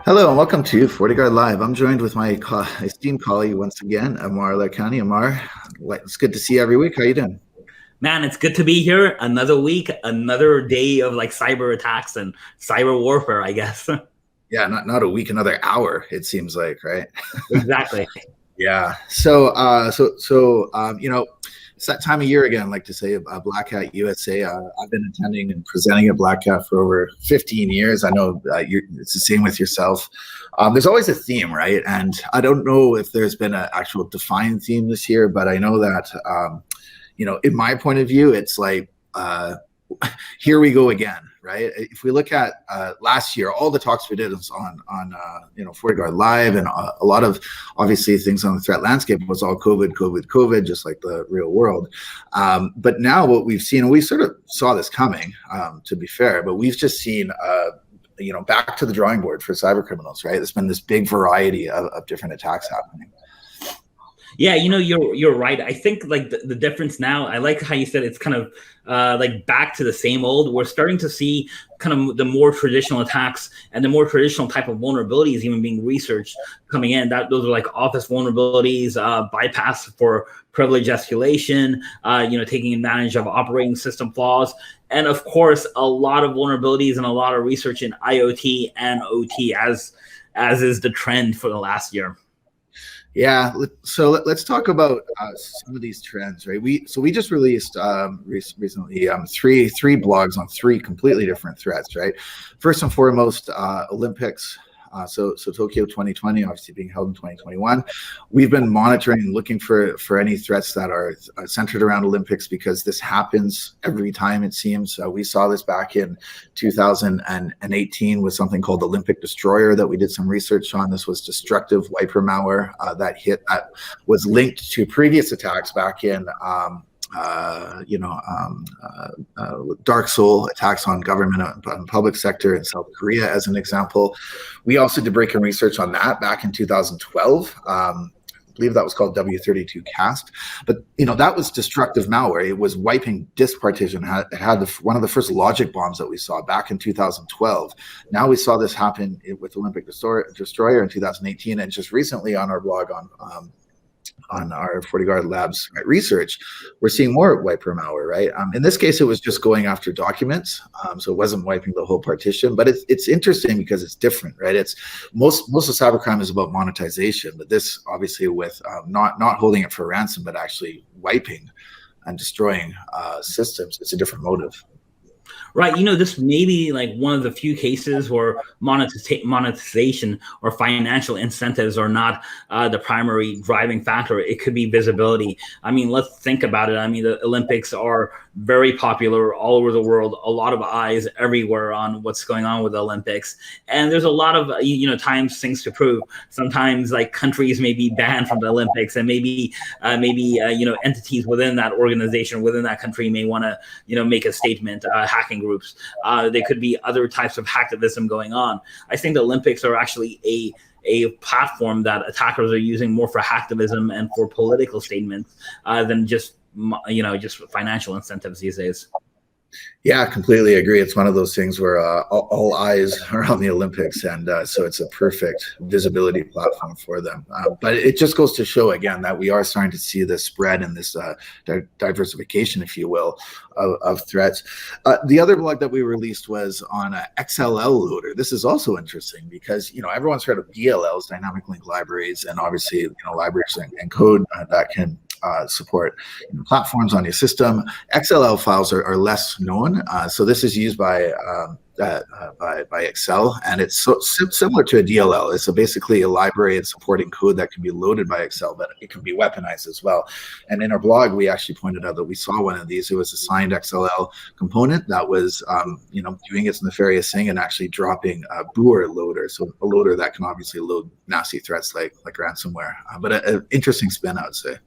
Hello and welcome to FortiGuard Live. I'm joined with my esteemed colleague once again, Aamir Lakhani. Aamir, it's good to see you every week. How you doing? Man, it's good to be here. Another week, another day of like cyber attacks and cyber warfare, I guess. Yeah, not a week, another hour. It seems like, right? Exactly. Yeah. It's that time of year again. Like to say, Black Hat USA. I've been attending and presenting at Black Hat for over 15 years. I know it's the same with yourself. There's always a theme, right? And I don't know if there's been an actual defined theme this year, but I know that, in my point of view, it's like, here we go again, right? If we look at last year, all the talks we did was on FortiGuard Live, and a lot of obviously things on the threat landscape was all COVID, just like the real world. But now what we've seen, and we sort of saw this coming, to be fair, but we've just seen back to the drawing board for cyber criminals, right? There's been this big variety of different attacks happening. Yeah, you're right. I think like the difference now, I like how you said it's kind of like back to the same old. We're starting to see kind of the more traditional attacks and the more traditional type of vulnerabilities even being researched coming in. Those are like office vulnerabilities, bypass for privilege escalation, taking advantage of operating system flaws. And of course, a lot of vulnerabilities and a lot of research in IoT and OT as is the trend for the last year. Yeah, so let's talk about some of these trends, right? We just released recently three blogs on three completely different threats, right? First and foremost, Olympics. So Tokyo 2020, obviously being held in 2021. We've been monitoring and looking for any threats that are centered around Olympics, because this happens every time, it seems. We saw this back in 2018 with something called Olympic Destroyer that we did some research on. This was destructive wiper malware that was linked to previous attacks back in Dark Soul attacks on government and public sector in South Korea, as an example. We also did break-in research on that back in 2012. I believe that was called W32 Cast, but that was destructive malware. It was wiping disk partition. It had one of the first logic bombs that we saw back in 2012. Now we saw this happen with Olympic Destroyer in 2018, and just recently on our blog on our FortiGuard Labs research, we're seeing more wiper malware, right? In this case, it was just going after documents, so it wasn't wiping the whole partition. But it's interesting because it's different, right? It's most of cybercrime is about monetization, but this obviously with not holding it for ransom, but actually wiping and destroying systems. It's a different motive. Right. This may be like one of the few cases where monetization or financial incentives are not the primary driving factor. It could be visibility. I mean, let's think about it. I mean, the Olympics are very popular all over the world, a lot of eyes everywhere on what's going on with the Olympics. And there's a lot of, times things to prove. Sometimes like countries may be banned from the Olympics, and maybe entities within that organization, within that country may want to, make a statement, hacking groups. There could be other types of hacktivism going on. I think the Olympics are actually a platform that attackers are using more for hacktivism and for political statements than just financial incentives these days. Yeah, completely agree. It's one of those things where all eyes are on the Olympics, and so it's a perfect visibility platform for them. But it just goes to show again that we are starting to see this spread and this diversification, if you will, of threats. The other blog that we released was on XLL loader. This is also interesting because everyone's heard of DLLs, dynamic link libraries, and obviously libraries and code that can support platforms on your system. XLL files are less known, so this is used by Excel, and it's similar to a DLL. It's basically a library and supporting code that can be loaded by Excel, but it can be weaponized as well. And in our blog, we actually pointed out that we saw one of these. It was a signed XLL component that was, doing its nefarious thing and actually dropping a Boer loader, so a loader that can obviously load nasty threats like ransomware. But an interesting spin, I would say.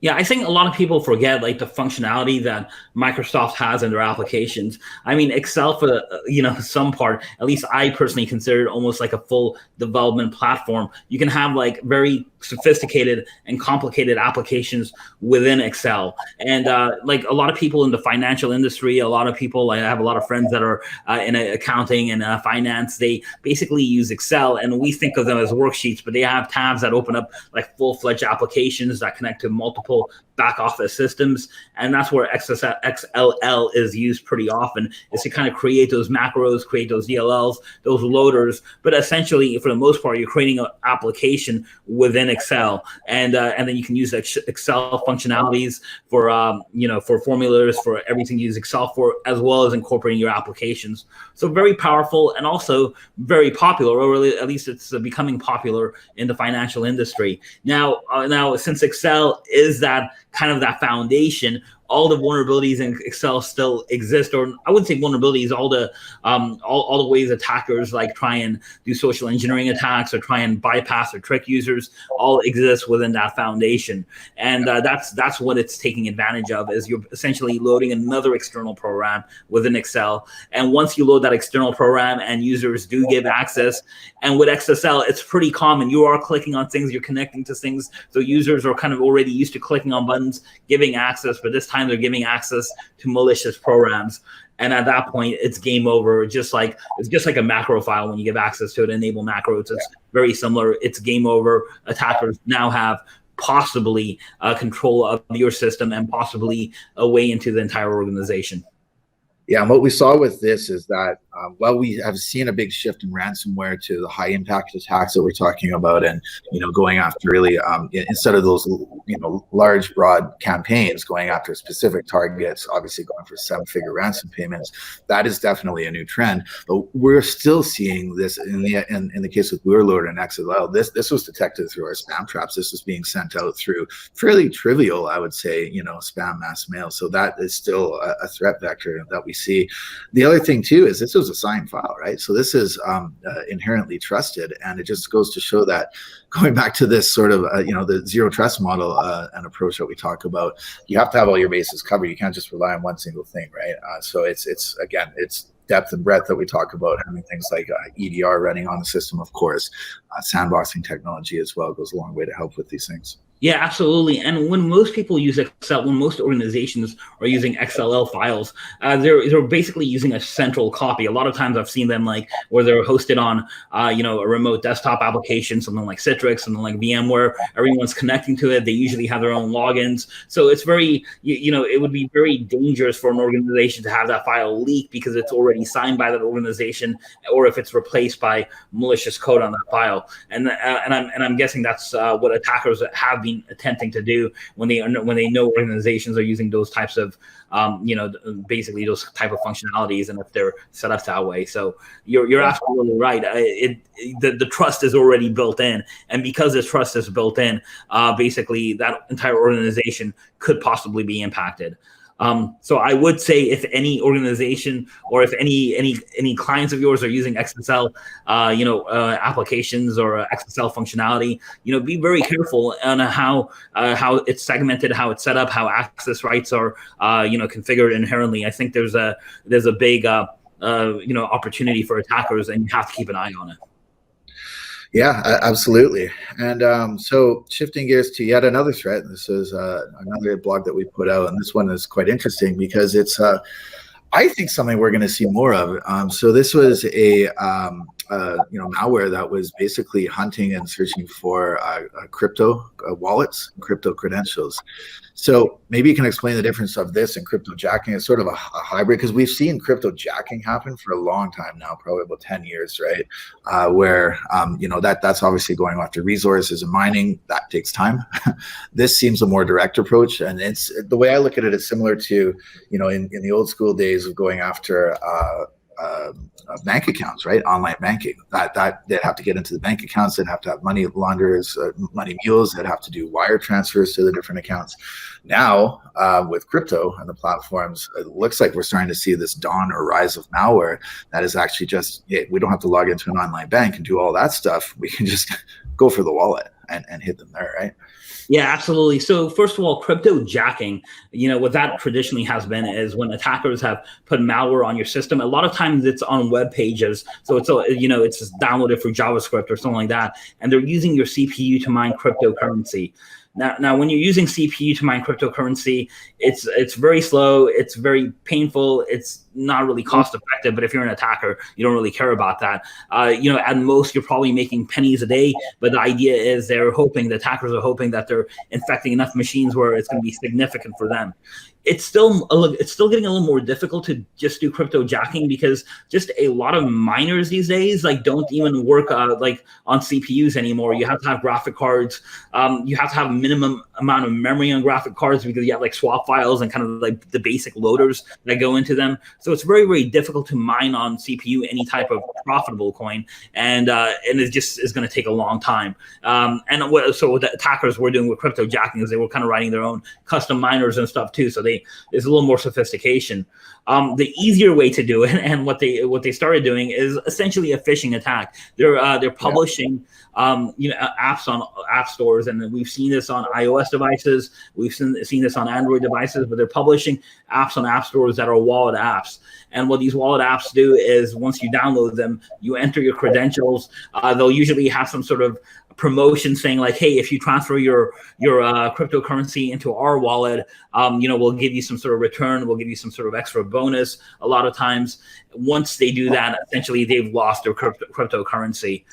Yeah, I think a lot of people forget like the functionality that Microsoft has in their applications. I mean, Excel for the, some part, at least I personally consider it almost like a full development platform. You can have like very sophisticated and complicated applications within Excel. And like a lot of people in the financial industry, a lot of people, I have a lot of friends that are in accounting and finance, they basically use Excel, and we think of them as worksheets, but they have tabs that open up like full-fledged applications that connect to multiple back office systems. And that's where XLL is used pretty often, is to kind of create those macros, create those DLLs, those loaders. But essentially, for the most part, you're creating an application within Excel, and then you can use Excel functionalities for for formulas, for everything you use Excel for, as well as incorporating your applications. So very powerful, and also very popular, or at least it's becoming popular in the financial industry. Now since Excel is that kind of that foundation, all the vulnerabilities in Excel still exist, or I wouldn't say vulnerabilities, all the ways attackers like try and do social engineering attacks or try and bypass or trick users, all exist within that foundation. And that's what it's taking advantage of, is you're essentially loading another external program within Excel. And once you load that external program and users do give access, and with XSL, it's pretty common. You are clicking on things, you're connecting to things, so users are kind of already used to clicking on buttons, giving access, but this time they're giving access to malicious programs. And at that point, it's game over. It's just like a macro file when you give access to it, enable macros. It's very similar. It's game over. Attackers now have possibly control of your system and possibly a way into the entire organization. Yeah, and what we saw with this is that while we have seen a big shift in ransomware to the high impact attacks that we're talking about, and going after really instead of those large broad campaigns, going after specific targets, obviously going for 7-figure ransom payments, that is definitely a new trend. But we're still seeing this in the case with Bootloader and XLL. This was detected through our spam traps. This was being sent out through fairly trivial, I would say, spam mass mail. So that is still a threat vector that we see. The other thing too is this was a signed file, right? So this is inherently trusted, and it just goes to show that, going back to this sort of the zero trust model and approach that we talk about, you have to have all your bases covered. You can't just rely on one single thing, right? So it's depth and breadth that we talk about, having things like EDR running on the system, of course. Sandboxing technology as well goes a long way to help with these things. Yeah, absolutely. And when most people use Excel, when most organizations are using XLL files, they're basically using a central copy. A lot of times I've seen them where they're hosted on, a remote desktop application, something like Citrix, something like VMware. Everyone's connecting to it. They usually have their own logins. So it's very, it would be very dangerous for an organization to have that file leak because it's already signed by that organization, or if it's replaced by malicious code on that file. And I'm guessing that's what attackers have been attempting to do when they know organizations are using those types of basically those type of functionalities, and if they're set up that way. So you're absolutely right. The trust is already built in, and because this trust is built in, basically that entire organization could possibly be impacted. So I would say, if any organization or if any clients of yours are using XSL, applications or XSL functionality, be very careful on how it's segmented, how it's set up, how access rights are, configured inherently. I think there's a big, opportunity for attackers, and you have to keep an eye on it. Yeah, absolutely. And so shifting gears to yet another threat, this is another blog that we put out, and this one is quite interesting because it's, I think, something we're going to see more of. So this was a malware that was basically hunting and searching for crypto wallets, crypto credentials. So maybe you can explain the difference of this and crypto jacking. It's sort of a hybrid, because we've seen crypto jacking happen for a long time now, probably about 10 years, right? Where that's obviously going after resources and mining. That takes time. This seems a more direct approach, and it's, the way I look at it, is similar to in the old school days of going after bank accounts, right? Online banking. That they'd have to get into the bank accounts. They'd have to have money launderers, money mules. They'd have to do wire transfers to the different accounts. Now, with crypto and the platforms, it looks like we're starting to see this dawn or rise of malware that is actually just, we don't have to log into an online bank and do all that stuff. We can just go for the wallet. and hit them there, right? Yeah, absolutely. So first of all, crypto jacking, what that traditionally has been is when attackers have put malware on your system. A lot of times it's on web pages. So it's just downloaded for JavaScript or something like that. And they're using your CPU to mine cryptocurrency. Now, when you're using CPU to mine cryptocurrency, it's very slow, it's very painful, it's not really cost effective. But if you're an attacker, you don't really care about that. At most, you're probably making pennies a day. But the idea is the attackers are hoping that they're infecting enough machines where it's going to be significant for them. It's still getting a little more difficult to just do crypto jacking because just a lot of miners these days don't even work on CPUs anymore. You have to have graphic cards. You have to have a minimum amount of memory on graphic cards because you have swap files and kind of the basic loaders that go into them. So it's very, very difficult to mine on CPU any type of profitable coin, and it just is going to take a long time. So what the attackers were doing with crypto jacking is they were kind of writing their own custom miners and stuff too. So there's a little more sophistication. The easier way to do it, and what they started doing, is essentially a phishing attack. They're publishing apps on app stores, and we've seen this on iOS devices. We've seen this on Android devices, but they're publishing apps on app stores that are wallet apps. And what these wallet apps do is once you download them, you enter your credentials. They'll usually have some sort of promotion saying hey, if you transfer your cryptocurrency into our wallet, we'll give you some sort of return, we'll give you some sort of extra bonus. A lot of times, once they do that, essentially they've lost their cryptocurrency.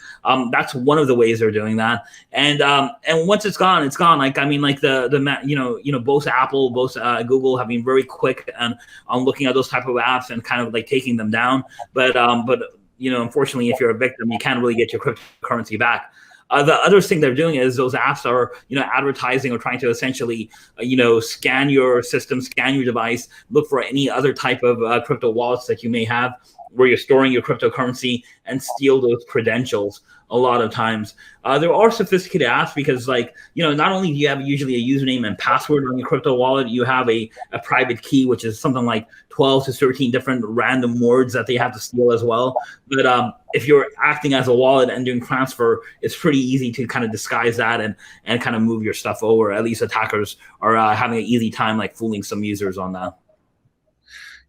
That's one of the ways they're doing that. And once it's gone, it's gone. Both Apple, both Google have been very quick on looking at those type of apps and kind of taking them down. But unfortunately, if you're a victim, you can't really get your cryptocurrency back. The other thing they're doing is those apps are, advertising or trying to essentially, scan your system, scan your device, look for any other type of crypto wallets that you may have where you're storing your cryptocurrency, and steal those credentials. A lot of times there are sophisticated apps because not only do you have usually a username and password on your crypto wallet, you have a private key, which is something like 12 to 13 different random words that they have to steal as well. But if you're acting as a wallet and doing transfer, it's pretty easy to kind of disguise that and kind of move your stuff over. At least attackers are having an easy time fooling some users on that.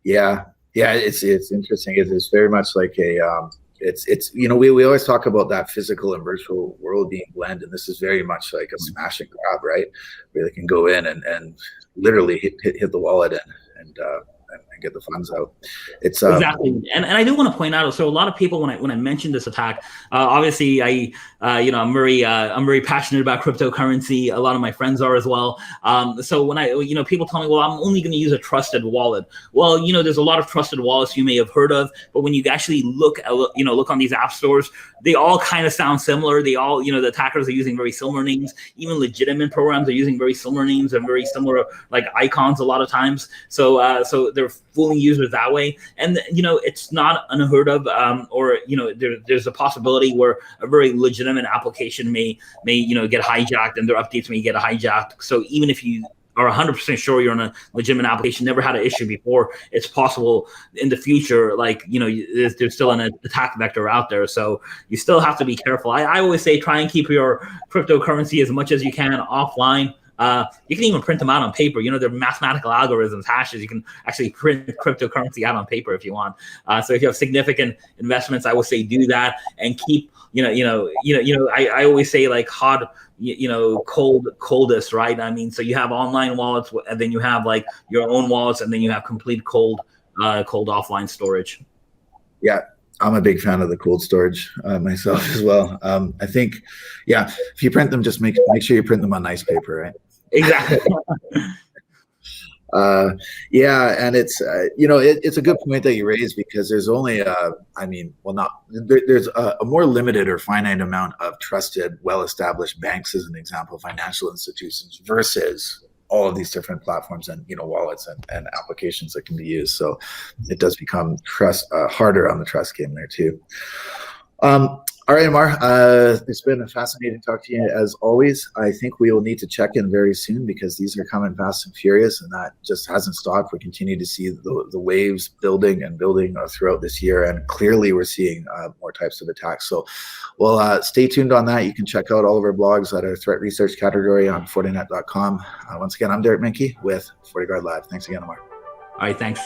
Yeah, it's interesting. It's very much like a it's we always talk about that physical and virtual world being blended, and this is very much like a smash and grab, right? Where they can go in and literally hit the wallet and get the funds out. It's exactly, and I do want to point out. So a lot of people, when I mentioned this attack, obviously I'm very passionate about cryptocurrency. A lot of my friends are as well. So when people tell me, well, I'm only going to use a trusted wallet. Well, there's a lot of trusted wallets you may have heard of, but when you actually look on these app stores, they all kind of sound similar. They all, the attackers are using very similar names. Even legitimate programs are using very similar names and very similar icons a lot of times. So they're fooling users that way. And it's not unheard of, there's a possibility where a very legitimate application may get hijacked, and their updates may get hijacked. So even if you are 100% sure you're on a legitimate application, never had an issue before, it's possible in the future, there's still an attack vector out there. So you still have to be careful. I always say try and keep your cryptocurrency as much as you can offline. You can even print them out on paper. They're mathematical algorithms, hashes. You can actually print cryptocurrency out on paper if you want. So if you have significant investments, I would say do that and keep. I always say hot, coldest, right? I mean, so you have online wallets, and then you have your own wallets, and then you have complete cold offline storage. Yeah. I'm a big fan of the cold storage myself as well. I think, if you print them, just make sure you print them on nice paper, right? Exactly. And it's it's a good point that you raised, because there's only there's a more limited or finite amount of trusted, well-established banks, as an example, financial institutions, versus all of these different platforms and wallets and applications that can be used. So it does become harder on the trust game there too. All right, Aamir, it's been a fascinating talk to you as always. I think we will need to check in very soon because these are coming fast and furious, and that just hasn't stopped. We continue to see the waves building and building throughout this year, and clearly we're seeing more types of attacks. So we'll stay tuned on that. You can check out all of our blogs at our threat research category on Fortinet.com. Once again, I'm Derek Manky with FortiGuardLIVE. Thanks again, Aamir. All right, thanks.